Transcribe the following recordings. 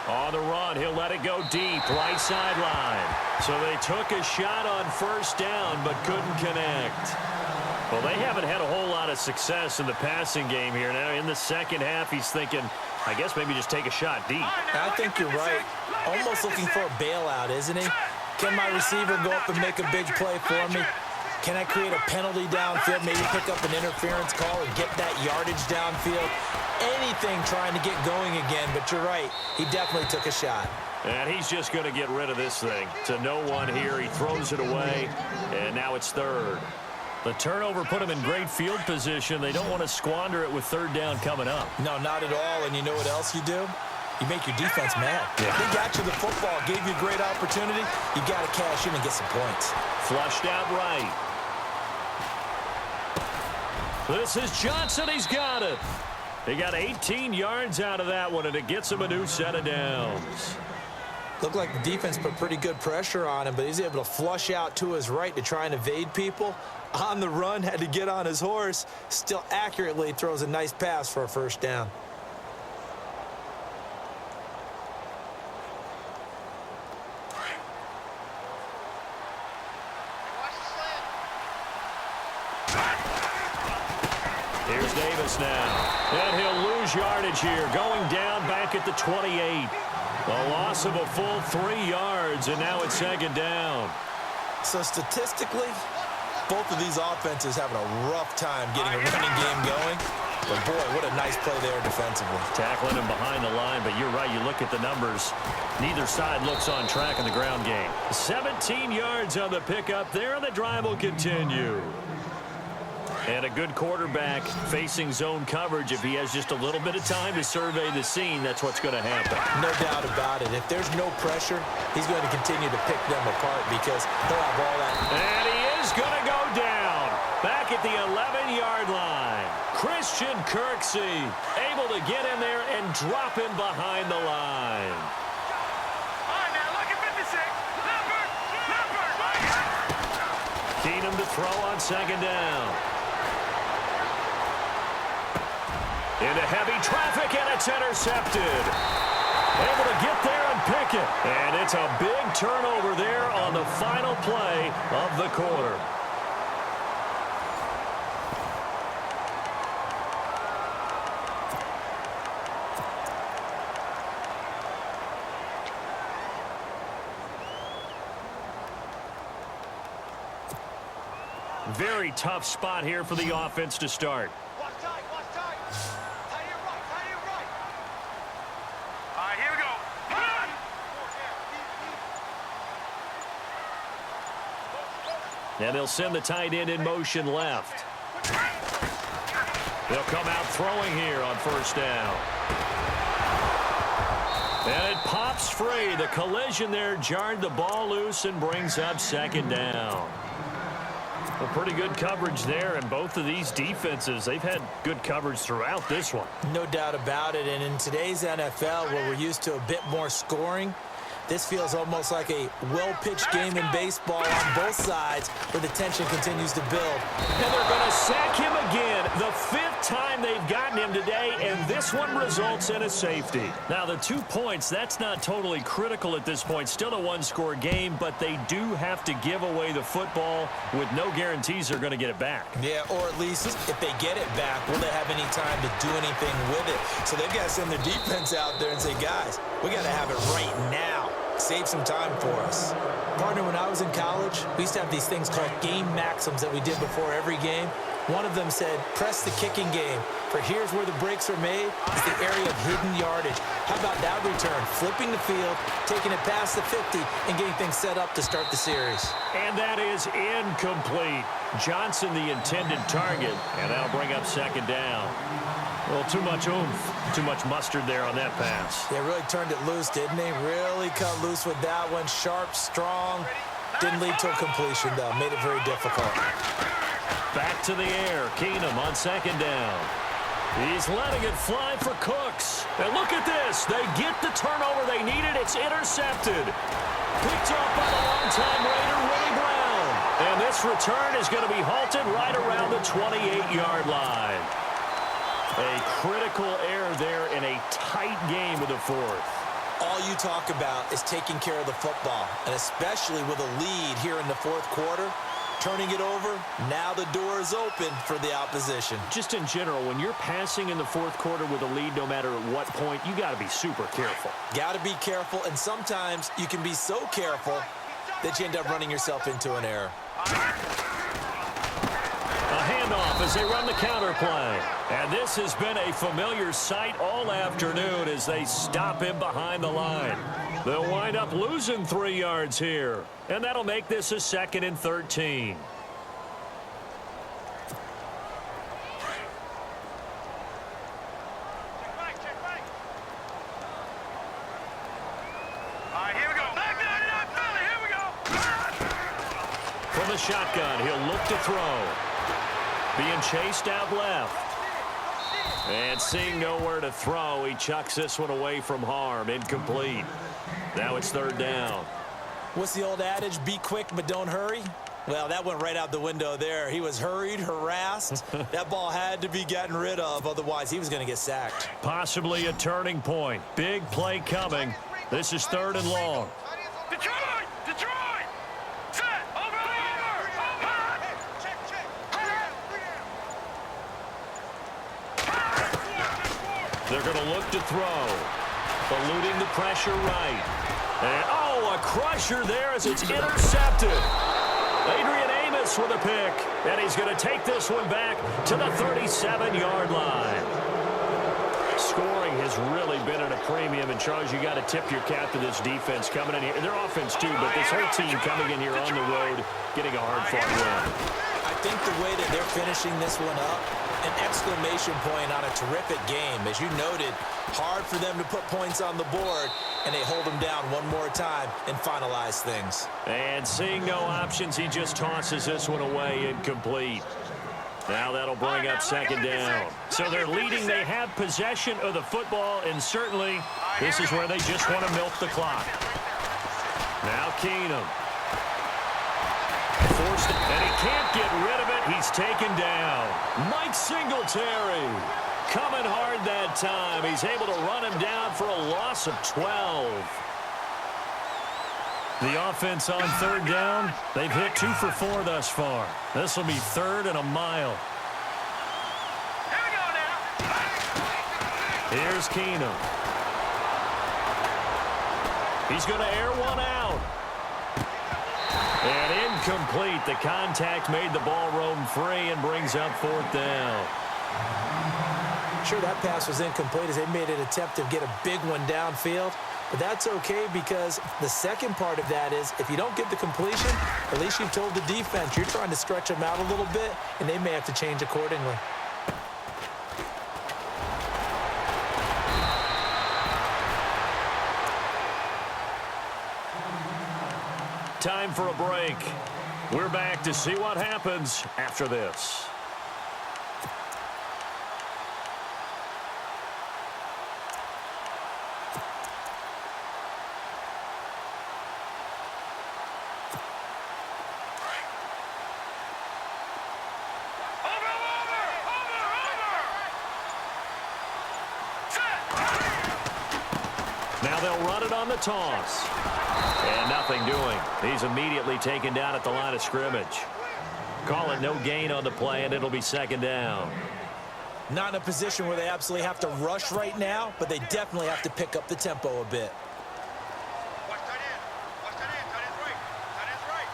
On the run, he'll let it go deep, right sideline. So they took a shot on first down, but couldn't connect. Well, they haven't had a whole lot of success in the passing game here. Now, in the second half, he's thinking, I guess maybe just take a shot deep. I think you're right. Almost looking for a bailout, isn't he? Can my receiver go up and make a big play for me? Can I create a penalty downfield, maybe pick up an interference call and get that yardage downfield? Anything trying to get going again, but you're right. He definitely took a shot. And he's just going to get rid of this thing. To no one here, he throws it away, and now it's third. The turnover put him in great field position. They don't want to squander it with third down coming up. No, not at all. And you know what else you do? You make your defense mad. Yeah. They got you the football, gave you a great opportunity. You got to cash in and get some points. Flushed out right. This is Johnson. He's got it. He got 18 yards out of that one, and it gets him a new set of downs. Looked like the defense put pretty good pressure on him, but he's able to flush out to his right to try and evade people. On the run, had to get on his horse. Still accurately throws a nice pass for a first down. Here's Davis now. And he'll lose yardage here, going down back at the 28. A loss of a full 3 yards, and now it's second down. So statistically, both of these offenses having a rough time getting a running game going. But, boy, what a nice play there defensively. Tackling him behind the line, but you're right. You look at the numbers. Neither side looks on track in the ground game. 17 yards on the pickup there, and the drive will continue. And a good quarterback facing zone coverage. If he has just a little bit of time to survey the scene, that's what's going to happen. No doubt about it. If there's no pressure, he's going to continue to pick them apart because he'll have all that. And he is going to go down back at the 11-yard line. Christian Kirksey able to get in there and drop him behind the line. All right, now look at 56. Keenum to throw on second down. Into heavy traffic, and it's intercepted. Able to get there and pick it. And it's a big turnover there on the final play of the quarter. Very tough spot here for the offense to start. Watch tight, watch tight. Tight to your right, tight to your right. All right, here we go. Run! And they'll send the tight end in motion left. They'll come out throwing here on first down. And it pops free. The collision there jarred the ball loose and brings up second down. Well, pretty good coverage there, and both of these defenses, they've had good coverage throughout this one. No doubt about it, and in today's NFL, where we're used to a bit more scoring, this feels almost like a well-pitched game in baseball on both sides where the tension continues to build. And they're going to sack him again, the 5th time they've gotten him today, and this one results in a safety. Now, the 2 points, that's not totally critical at this point. Still a one-score game, but they do have to give away the football with no guarantees they're going to get it back. Yeah, or at least if they get it back, will they have any time to do anything with it? So they've got to send their defense out there and say, guys, we got to have it right now. Save some time for us. Partner, when I was in college, we used to have these things called game maxims that we did before every game. One of them said, press the kicking game. For here's where the breaks are made. It's the area of hidden yardage. How about that return? Flipping the field, taking it past the 50, and getting things set up to start the series. And that is incomplete. Johnson, the intended target, and that'll bring up second down. Well, too much oomph, too much mustard there on that pass. Yeah, really turned it loose, didn't he? Really cut loose with that one. Sharp, strong. Didn't lead to a completion, though. Made it very difficult. Back to the air. Keenum on second down. He's letting it fly for Cooks. And look at this. They get the turnover they needed. It's intercepted. Picked up by the longtime Raider, Willie Brown. And this return is going to be halted right around the 28-yard line. A critical error there in a tight game of the 4th. All talk about is taking care of the football, and especially with a lead here in the fourth quarter. Turning it over, now the door is open for the opposition. Just in general, when you're passing in the fourth quarter with a lead, no matter at what point, you got to be super careful. Got to be careful, and sometimes you can be so careful that you end up running yourself into an error. A handoff as they run the counter play. And this has been a familiar sight all afternoon as they stop him behind the line. They'll wind up losing 3 yards here. And that'll make this a 2nd and 13. Here we go. Here we go. From the shotgun, he'll look to throw. Being chased out left. And seeing nowhere to throw, he chucks this one away from harm. Incomplete. Now it's 3rd down. What's the old adage? Be quick, but don't hurry? Well, that went right out the window there. He was hurried, harassed. That ball had to be gotten rid of, otherwise he was going to get sacked. Possibly a turning point. Big play coming. This is 3rd and long. Detroit! Set! Over! They're going to look to throw. Eluding the pressure right. And, a crusher there as it's intercepted. Adrian Amos with a pick. And he's going to take this one back to the 37-yard line. Scoring has really been at a premium. And, Charles, you got to tip your cap to this defense coming in here. Their offense, too, but this whole team coming in here on the road, getting a hard-fought win. I think the way that they're finishing this one up, an exclamation point on a terrific game. As you noted, hard for them to put points on the board, and they hold them down one more time and finalize things. And seeing no options, he just tosses this one away incomplete. Now that'll bring up 2nd down. So they're leading. They have possession of the football, and certainly this is where they just want to milk the clock. Now Keenum. Forced it, and he can't get rid of it. He's taken down. Mike Singletary coming hard that time. He's able to run him down for a loss of 12. The offense on 3rd down, they've hit 2 for 4 thus far. This will be 3rd and a mile. Here we go now. Here's Keenum. He's going to air one out. And incomplete. The contact made the ball roam free and brings up 4th down. Sure, that pass was incomplete as they made an attempt to get a big one downfield. But that's okay because the second part of that is if you don't get the completion, at least you've told the defense you're trying to stretch them out a little bit, and they may have to change accordingly. Time for a break. We're back to see what happens after this. Now they'll run it on the toss. And nothing doing. He's immediately taken down at the line of scrimmage. Call it no gain on the play, and it'll be 2nd down. Not in a position where they absolutely have to rush right now, but they definitely have to pick up the tempo a bit. Watch that in. Watch that in. That is right. That is right.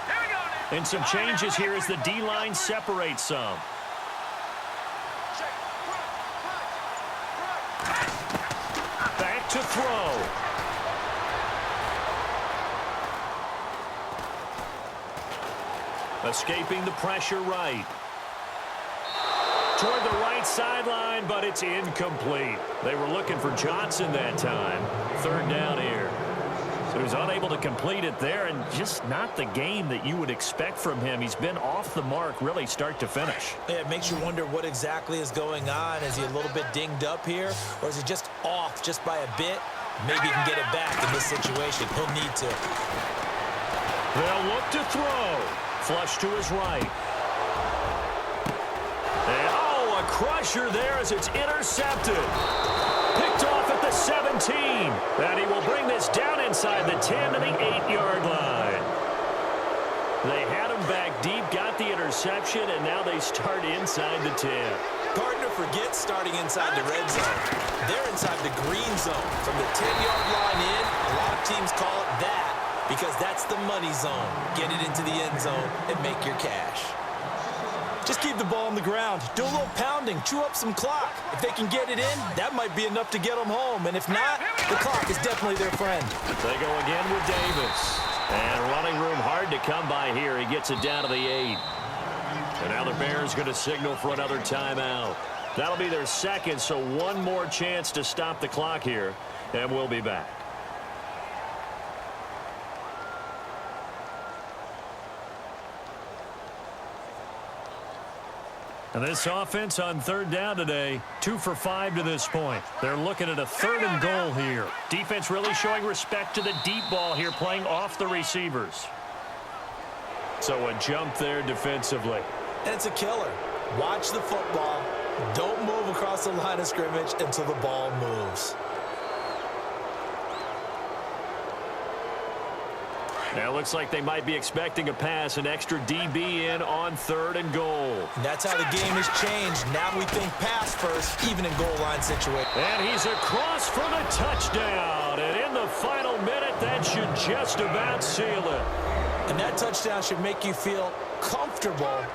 Here we go now. And some changes here as the D-line separates some. Back to throw. Escaping the pressure right. Toward the right sideline, but it's incomplete. They were looking for Johnson that time. 3rd down here. So he was unable to complete it there, and just not the game that you would expect from him. He's been off the mark really start to finish. Yeah, it makes you wonder what exactly is going on. Is he a little bit dinged up here, or is he just off just by a bit? Maybe he can get it back in this situation. He'll need to. They'll look to throw. Flush to his right. And, a crusher there as it's intercepted. Picked off at the 17. And he will bring this down inside the 10 to the 8-yard line. They had him back deep, got the interception, and now they start inside the 10. Partner, forget starting inside the red zone. They're inside the green zone. From the 10-yard line in, a lot of teams call it that because that's the money zone. Get it into the end zone and make your cash. Just keep the ball on the ground. Do a little pounding. Chew up some clock. If they can get it in, that might be enough to get them home. And if not, the clock is definitely their friend. They go again with Davis. And running room hard to come by here. He gets it down to the 8. And now the Bears going to signal for another timeout. That'll be their second, so one more chance to stop the clock here. And we'll be back. And this offense on third down today, 2 for 5 to this point. They're looking at a 3rd and goal here. Defense really showing respect to the deep ball here, playing off the receivers. So a jump there defensively. And it's a killer. Watch the football. Don't move across the line of scrimmage until the ball moves. Now it looks like they might be expecting a pass, an extra DB in on 3rd and goal. And that's how the game has changed. Now we think pass first, even in goal line situation. And he's across for the touchdown. And in the final minute, that should just about seal it. And that touchdown should make you feel comfortable.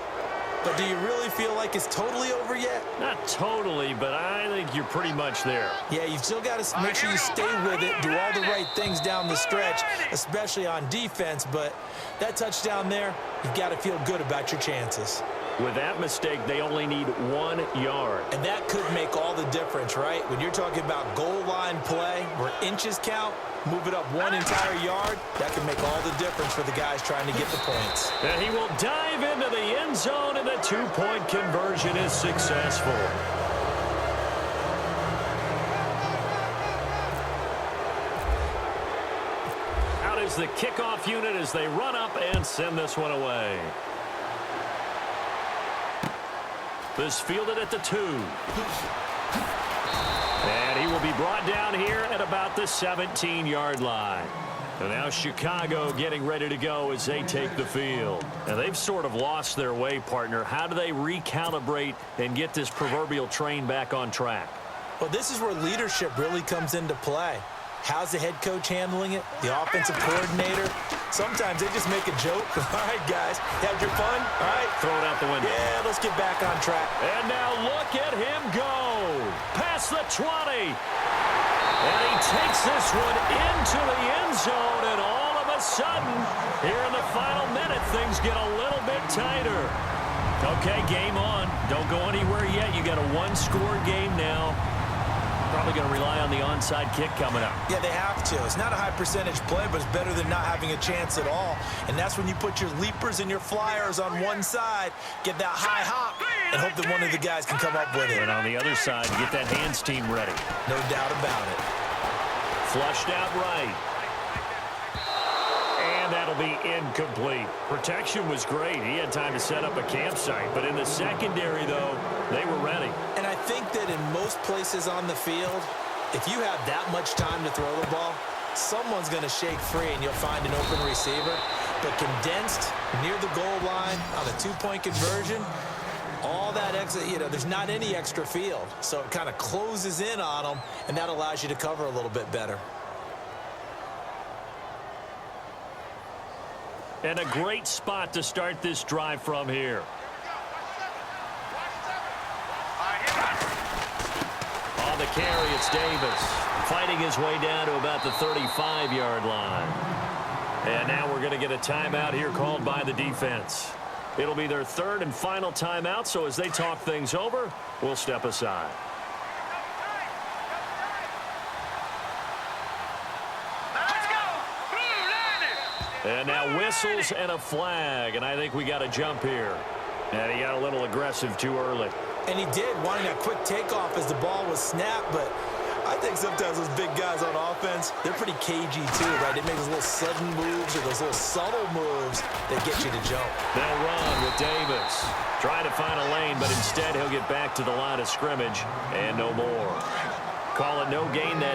But do you really feel like it's totally over yet? Not totally, but I think you're pretty much there. Yeah, you've still got to make sure you stay with it, do all the right things down the stretch, especially on defense. But that touchdown there, you've got to feel good about your chances. With that mistake, they only need 1 yard. And that could make all the difference, right? When you're talking about goal line play where inches count, move it up 1 entire yard, that can make all the difference for the guys trying to get the points. And he will dive into the end zone, and the 2-point conversion is successful. Out is the kickoff unit as they run up and send this one away. This fielded at the 2. And he will be brought down here at about the 17-yard line. And now Chicago getting ready to go as they take the field. And they've sort of lost their way, partner. How do they recalibrate and get this proverbial train back on track? Well, this is where leadership really comes into play. How's the head coach handling it? The offensive coordinator? Sometimes they just make a joke. All right, guys, you had your fun? All right. Throw it out the window. Yeah, let's get back on track. And now look at him go. Past the 20. And he takes this one into the end zone. And all of a sudden, here in the final minute, things get a little bit tighter. Okay, game on. Don't go anywhere yet. You got a 1-score game now. Probably going to rely on the onside kick coming up. Yeah, they have to. It's not a high percentage play, but it's better than not having a chance at all. And that's when you put your leapers and your flyers on one side, get that high hop, and hope that one of the guys can come up with it. And on the other side, get that hands team ready. No doubt about it. Flushed out right. And that'll be incomplete. Protection was great. He had time to set up a campsite. But in the secondary, though, they were ready. And I think that in most places on the field, if you have that much time to throw the ball, someone's going to shake free and you'll find an open receiver. But condensed near the goal line on a 2-point conversion, all that extra, there's not any extra field. So it kind of closes in on them, and that allows you to cover a little bit better. And a great spot to start this drive from here. On the carry, it's Davis. Fighting his way down to about the 35-yard line. And now we're going to get a timeout here called by the defense. It'll be their 3rd and final timeout, so as they talk things over, we'll step aside. And now whistles and a flag, and I think we got a jump here. And he got a little aggressive too early. And he did, wanting a quick takeoff as the ball was snapped, but I think sometimes those big guys on offense, they're pretty cagey too, right? They make those little sudden moves or those little subtle moves that get you to jump. They'll run with Davis. Trying to find a lane, but instead he'll get back to the line of scrimmage and no more. Call it no gain that